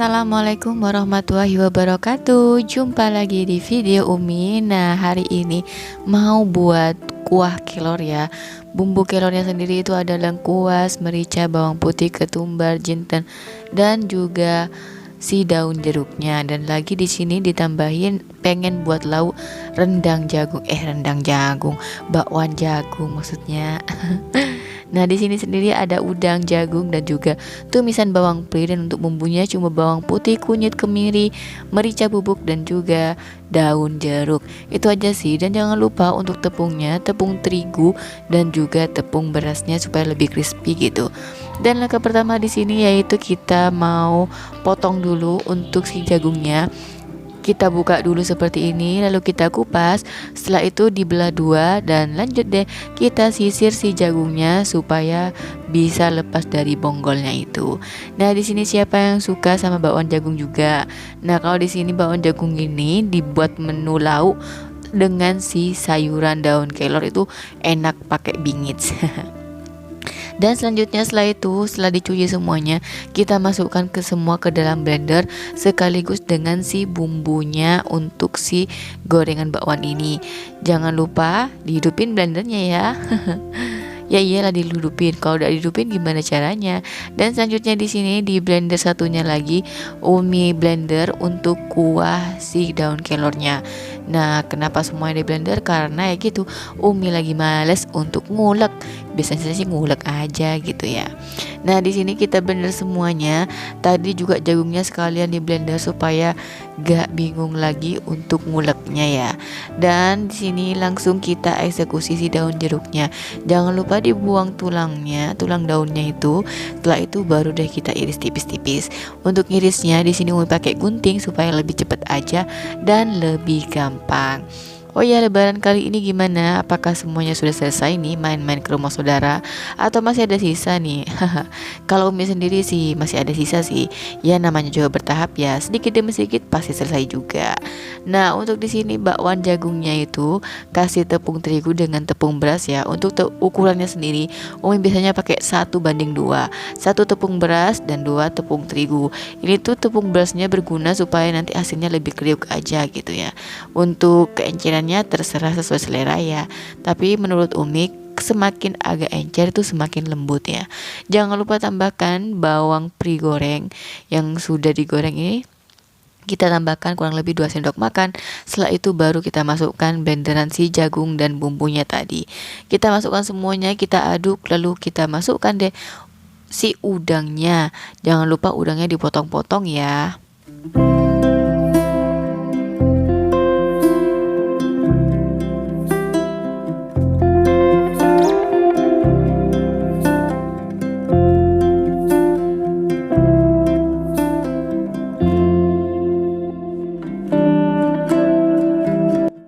Assalamualaikum warahmatullahi wabarakatuh. Jumpa lagi di video Umi. Nah, hari ini mau buat kuah kelor ya. Bumbu kelornya sendiri itu ada lengkuas, merica, bawang putih, ketumbar, jinten, dan juga si daun jeruknya. Dan lagi di sini ditambahin pengen buat lauk rendang jagung, bakwan jagung maksudnya. Nah, di sini sendiri ada udang, jagung, dan juga tumisan bawang putih. Dan untuk bumbunya cuma bawang putih, kunyit, kemiri, merica bubuk, dan juga daun jeruk. Itu aja sih. Dan jangan lupa untuk tepungnya, tepung terigu dan juga tepung berasnya supaya lebih crispy gitu. Dan langkah pertama di sini yaitu kita mau potong dulu untuk si jagungnya. Kita buka dulu seperti ini, lalu kita kupas. Setelah itu dibelah dua dan lanjut deh kita sisir si jagungnya supaya bisa lepas dari bonggolnya itu. Nah, di sini siapa yang suka sama bakwan jagung juga? Nah, kalau di sini bakwan jagung ini dibuat menu lauk dengan si sayuran daun kelor itu enak pakai bingit. Dan selanjutnya setelah dicuci semuanya, kita masukkan semua ke dalam blender sekaligus dengan si bumbunya untuk si gorengan bakwan ini. Jangan lupa dihidupin blendernya ya. Ya iyalah dihidupin. Kalau udah dihidupin gimana caranya? Dan selanjutnya di sini di blender satunya lagi Umi blender untuk kuah si daun kelornya. Nah, kenapa semuanya di blender? Karena ya gitu, Umi lagi males untuk ngulek. Biasanya sih ngulek aja gitu ya. Nah, di sini kita blender semuanya. Tadi juga jagungnya sekalian di blender supaya gak bingung lagi untuk nguleknya ya. Dan di sini langsung kita eksekusi si daun jeruknya. Jangan lupa dibuang tulangnya, tulang daunnya itu. Setelah itu baru deh kita iris tipis-tipis. Untuk irisnya di sini Umi pakai gunting supaya lebih cepat aja dan lebih gampang. Oh ya, lebaran kali ini gimana? Apakah semuanya sudah selesai nih main-main ke rumah saudara atau masih ada sisa nih? Kalau Umi sendiri sih masih ada sisa sih. Ya namanya juga bertahap ya, sedikit demi sedikit pasti selesai juga. Nah, untuk di sini bakwan jagungnya itu kasih tepung terigu dengan tepung beras ya. Untuk ukurannya sendiri Umi biasanya pakai 1:2, 1 tepung beras dan 2 tepung terigu. Ini tuh tepung berasnya berguna supaya nanti hasilnya lebih kriuk aja gitu ya. Untuk keencerannya terserah sesuai selera ya. Tapi menurut Umi semakin agak encer itu semakin lembut ya. Jangan lupa tambahkan bawang pre goreng yang sudah digoreng ini. Kita tambahkan kurang lebih 2 sendok makan. Setelah itu baru kita masukkan blenderan si jagung dan bumbunya tadi. Kita masukkan semuanya, kita aduk, lalu kita masukkan deh si udangnya. Jangan lupa udangnya dipotong-potong ya.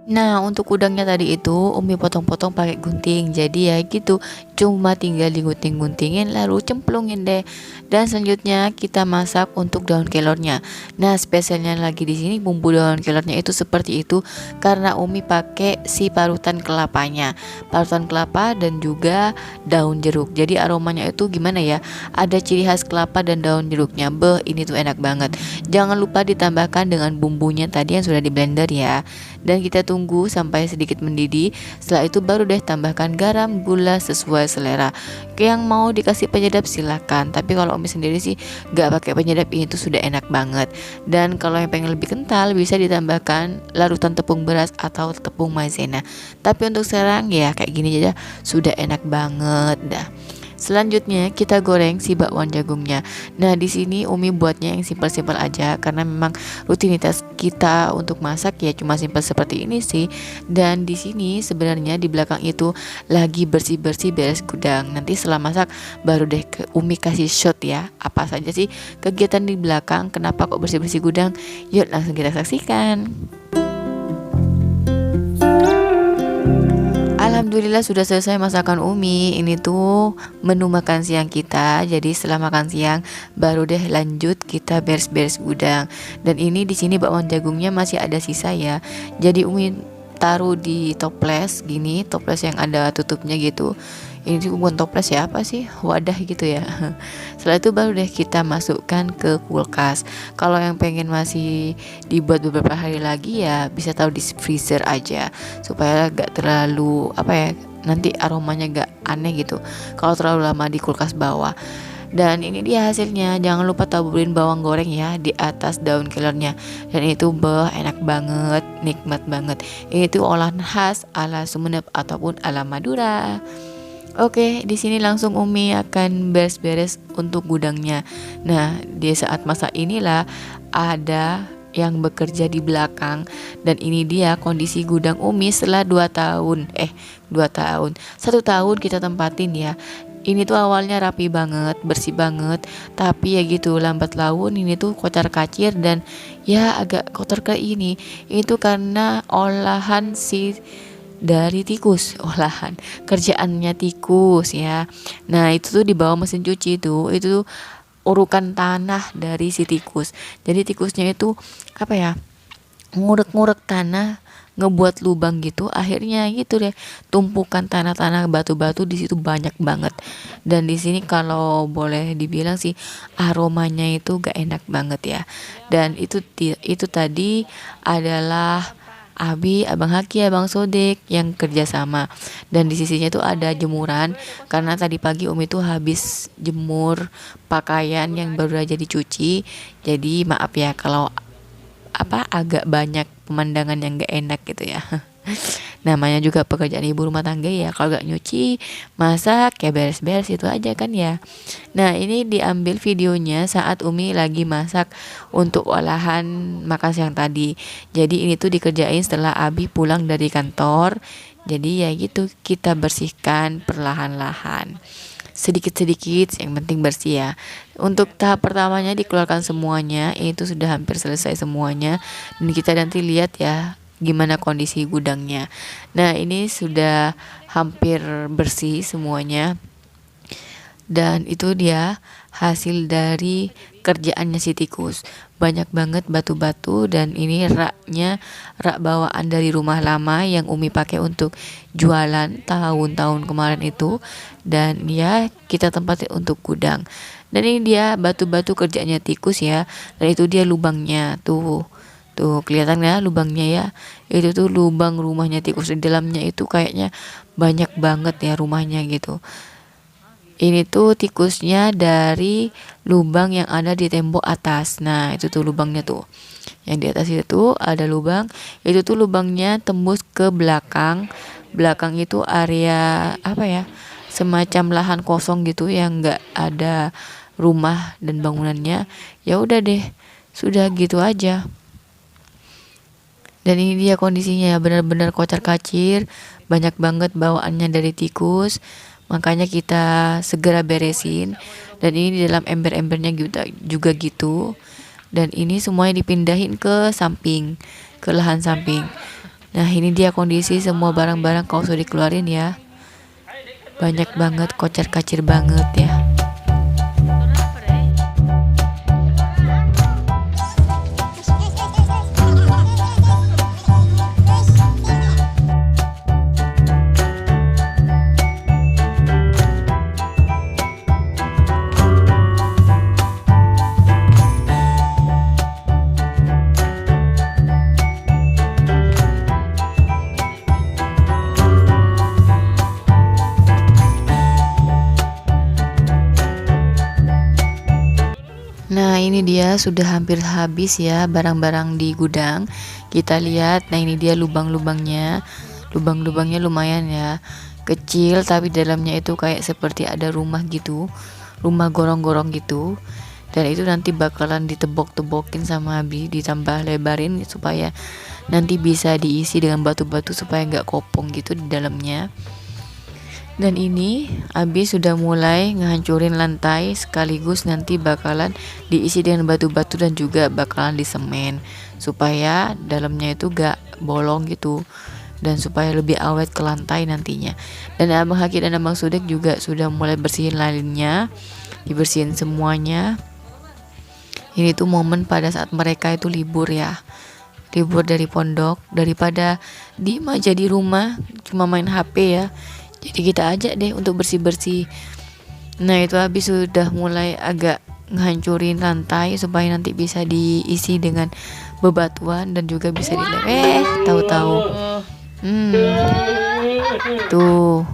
Nah, untuk udangnya tadi itu Umi potong-potong pakai gunting. Jadi ya gitu, cuma tinggal digunting-guntingin lalu cemplungin deh. Dan selanjutnya kita masak untuk daun kelornya. Nah, spesialnya lagi di sini bumbu daun kelornya itu seperti itu karena Umi pakai si parutan kelapanya. Parutan kelapa dan juga daun jeruk. Jadi aromanya itu gimana ya? Ada ciri khas kelapa dan daun jeruknya. Beh, ini tuh enak banget. Jangan lupa ditambahkan dengan bumbunya tadi yang sudah di blender ya. Dan kita tunggu sampai sedikit mendidih. Setelah itu baru deh tambahkan garam, gula sesuai selera. Yang mau dikasih penyedap silakan. Tapi kalau Umi sendiri sih gak pakai penyedap, ini tuh sudah enak banget. Dan kalau yang pengen lebih kental bisa ditambahkan larutan tepung beras atau tepung maizena. Tapi untuk sekarang ya kayak gini aja sudah enak banget dah. Selanjutnya kita goreng si bakwan jagungnya. Nah, di sini Umi buatnya yang simpel-simpel aja karena memang rutinitas kita untuk masak ya cuma simpel seperti ini sih. Dan di sini sebenarnya di belakang itu lagi bersih-bersih beres gudang. Nanti setelah masak baru deh Umi kasih shot ya. Apa saja sih kegiatan di belakang? Kenapa kok bersih-bersih gudang? Yuk langsung kita saksikan. Alhamdulillah sudah selesai masakan Umi. Ini tuh menu makan siang kita. Jadi setelah makan siang baru deh lanjut kita beres-beres gudang. Dan ini di sini bakwan jagungnya masih ada sisa ya. Jadi Umi taruh di toples gini, toples yang ada tutupnya gitu. Ini tuh bukan toples ya, apa sih, wadah gitu ya. Setelah itu baru deh kita masukkan ke kulkas. Kalau yang pengen masih dibuat beberapa hari lagi ya bisa taruh di freezer aja supaya gak terlalu apa ya, nanti aromanya gak aneh gitu kalau terlalu lama di kulkas bawah. Dan ini dia hasilnya. Jangan lupa taburin bawang goreng ya di atas daun kelornya. Dan itu enak banget, nikmat banget. Ini tuh olahan khas ala Sumeneb ataupun ala Madura. Oke, di sini langsung Umi akan beres-beres untuk gudangnya. Nah, di saat masa inilah ada yang bekerja di belakang, dan ini dia kondisi gudang Umi setelah 2 tahun 1 tahun kita tempatin ya. Ini tuh awalnya rapi banget, bersih banget, tapi ya gitu lambat laun ini tuh kocar kacir dan ya agak kotor ke ini. Itu karena olahan dari tikus, olahan kerjaannya tikus ya. Nah itu tuh di bawah mesin cuci itu tuh urukan tanah dari si tikus. Jadi tikusnya itu apa ya, ngurek-ngurek tanah, ngebuat lubang gitu, akhirnya gitu deh tumpukan tanah-tanah batu-batu di situ banyak banget. Dan di sini kalau boleh dibilang sih aromanya itu gak enak banget ya. Dan itu tadi adalah Abi, Abang Haki, Abang Sodek yang kerja sama. Dan di sisinya tuh ada jemuran karena tadi pagi Umi tuh habis jemur pakaian yang baru aja dicuci. Jadi maaf ya kalau agak banyak pemandangan yang gak enak gitu ya. Namanya juga pekerjaan ibu rumah tangga ya, kalau gak nyuci, masak, ya beres-beres itu aja kan ya. Nah ini diambil videonya saat Umi lagi masak untuk olahan makan siang tadi. Jadi ini tuh dikerjain setelah Abi pulang dari kantor. Jadi ya gitu, kita bersihkan perlahan-lahan, sedikit-sedikit, yang penting bersih ya. Untuk tahap pertamanya dikeluarkan semuanya, itu sudah hampir selesai semuanya. Dan kita nanti lihat ya gimana kondisi gudangnya. Nah ini sudah hampir bersih semuanya. Dan itu dia hasil dari kerjaannya si tikus. Banyak banget batu-batu, dan ini rak bawaan dari rumah lama yang Umi pakai untuk jualan tahun-tahun kemarin itu. Dan ya kita tempatin untuk gudang. Dan ini dia batu-batu kerjanya tikus ya. Dan itu dia lubangnya tuh kelihatan ya lubangnya ya. Itu tuh lubang rumahnya tikus. Di dalamnya itu kayaknya banyak banget ya rumahnya gitu. Ini tuh tikusnya dari lubang yang ada di tembok atas. Nah itu tuh lubangnya tuh, yang di atas itu tuh ada lubang. Itu tuh lubangnya tembus ke belakang. Belakang itu area apa ya, semacam lahan kosong gitu yang nggak ada rumah dan bangunannya. Ya udah deh, sudah gitu aja. Dan ini dia kondisinya ya, benar-benar kocar kacir, banyak banget bawaannya dari tikus. Makanya kita segera beresin. Dan ini di dalam ember-embernya juga gitu. Dan ini semuanya dipindahin ke samping, ke lahan samping. Nah ini dia kondisi semua barang-barang kalau sudah dikeluarin ya. Banyak banget, kocar kacir banget ya. Nah ini dia sudah hampir habis ya barang-barang di gudang. Kita lihat, nah ini dia lubang-lubangnya. Lubang-lubangnya lumayan ya, kecil tapi dalamnya itu kayak seperti ada rumah gitu, rumah gorong-gorong gitu. Dan itu nanti bakalan ditebok-tebokin sama Abi, ditambah lebarin supaya nanti bisa diisi dengan batu-batu supaya nggak kopong gitu di dalamnya. Dan ini Abi sudah mulai ngehancurin lantai, sekaligus nanti bakalan diisi dengan batu-batu dan juga bakalan disemen supaya dalamnya itu gak bolong gitu, dan supaya lebih awet ke lantai nantinya. Dan Abang Haki dan Abang Sudek juga sudah mulai bersihin lainnya, dibersihin semuanya. Ini tuh momen pada saat mereka itu libur ya. libur dari pondok, daripada diem aja di rumah cuma main HP ya. Jadi kita ajak deh untuk bersih-bersih. Nah itu habis sudah mulai agak ngehancurin lantai supaya nanti bisa diisi dengan bebatuan dan juga bisa dilem. Tahu-tahu. Tuh,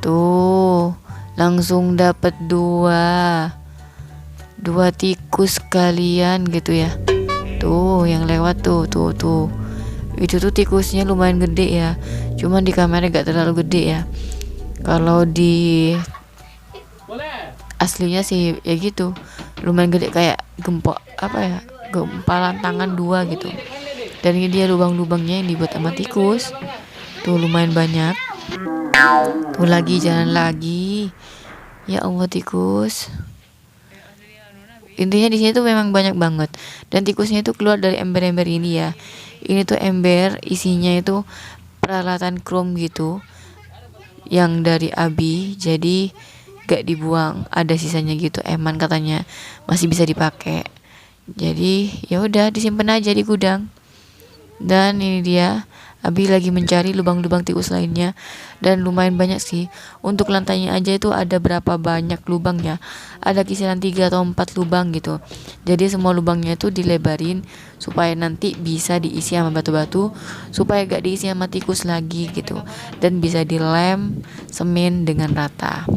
tuh, langsung dapat dua tikus kalian gitu ya. Tuh, yang lewat tuh. Itu tuh tikusnya lumayan gede ya. Cuman di kamera gak terlalu gede ya. Kalau di aslinya sih ya gitu, lumayan gede kayak gempalan tangan dua gitu. Dan ini dia lubang-lubangnya yang dibuat sama tikus. Tuh lumayan banyak. Tuh lagi jalan lagi. Ya Allah tikus. Intinya di sini tuh memang banyak banget. Dan tikusnya itu keluar dari ember-ember ini ya. Ini tuh ember isinya itu peralatan chrome gitu. Yang dari Abi, jadi gak dibuang, ada sisanya gitu. Eman katanya masih bisa dipakai. Jadi ya udah disimpan aja di gudang. Dan ini dia, Abi lagi mencari lubang-lubang tikus lainnya. Dan lumayan banyak sih. Untuk lantainya aja itu ada berapa banyak lubangnya. Ada kisaran 3 atau 4 lubang gitu. Jadi semua lubangnya itu dilebarin supaya nanti bisa diisi sama batu-batu, supaya gak diisi sama tikus lagi gitu. Dan bisa dilem semen dengan rata.